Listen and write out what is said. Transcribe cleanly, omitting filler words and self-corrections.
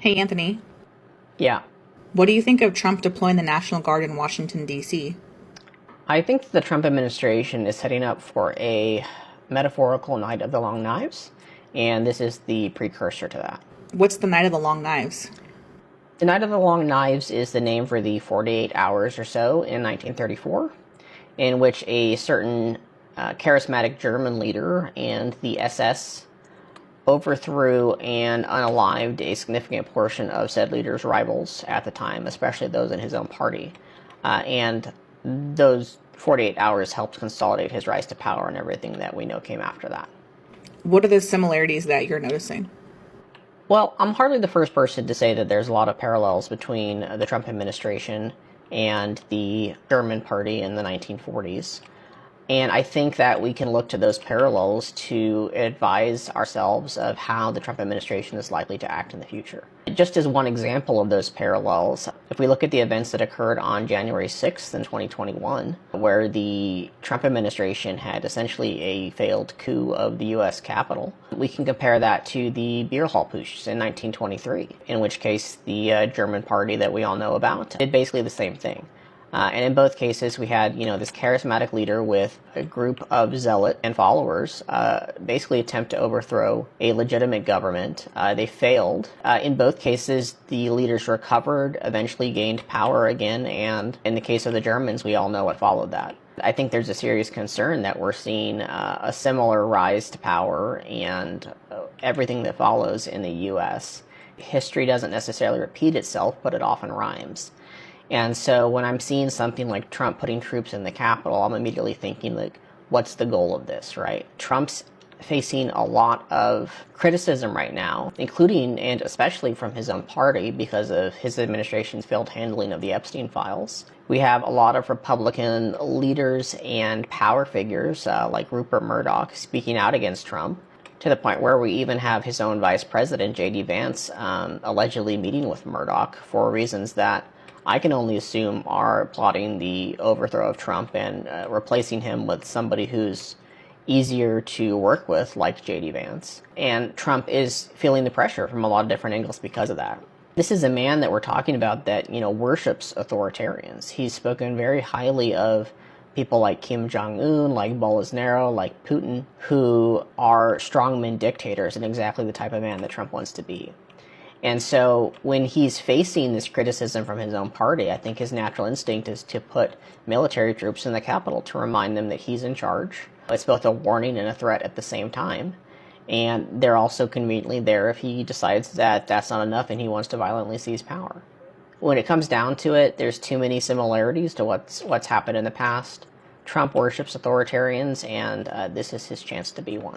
Hey, Anthony. Yeah, What do you think of Trump deploying the National Guard in Washington, D.C.? I think the Trump administration is setting up for a metaphorical Night of the Long Knives, and this is the precursor to that. What's the Night of the Long Knives? The Night of the Long Knives is the name for the 48 hours or so in 1934, in which a certain charismatic German leader and the SS overthrew and unalived a significant portion of said leader's rivals at the time, especially those in his own party. And those 48 hours helped consolidate his rise to power and everything that we know came after that. What are the similarities that you're noticing? Well, I'm hardly the first person to say that there's a lot of parallels between the Trump administration and the German party in the 1940s. And I think that we can look to those parallels to advise ourselves of how the Trump administration is likely to act in the future. Just as one example of those parallels, if we look at the events that occurred on January 6th in 2021, where the Trump administration had essentially a failed coup of the U.S. Capitol, we can compare that to the beer hall putsch in 1923, in which case the German party that we all know about did basically the same thing. And in both cases, we had, this charismatic leader with a group of zealot and followers basically attempt to overthrow a legitimate government. They failed. In both cases, the leaders recovered, eventually gained power again, and in the case of the Germans, we all know what followed that. I think there's a serious concern that we're seeing a similar rise to power and everything that follows in the U.S. History doesn't necessarily repeat itself, but it often rhymes. And so when I'm seeing something like Trump putting troops in the Capitol, I'm immediately thinking, like, what's the goal of this, right? Trump's facing a lot of criticism right now, including and especially from his own party because of his administration's failed handling of the Epstein files. We have a lot of Republican leaders and power figures like Rupert Murdoch speaking out against Trump, to the point where we even have his own vice president, J.D. Vance, allegedly meeting with Murdoch for reasons that I can only assume are plotting the overthrow of Trump and replacing him with somebody who's easier to work with, like J.D. Vance. And Trump is feeling the pressure from a lot of different angles because of that. This is a man that we're talking about that, worships authoritarians. He's spoken very highly of people like Kim Jong-un, like Bolsonaro, like Putin, who are strongman dictators and exactly the type of man that Trump wants to be. And so when he's facing this criticism from his own party, I think his natural instinct is to put military troops in the Capitol to remind them that he's in charge. It's both a warning and a threat at the same time. And they're also conveniently there if he decides that that's not enough and he wants to violently seize power. When it comes down to it, there's too many similarities to what's happened in the past. Trump worships authoritarians, and this is his chance to be one.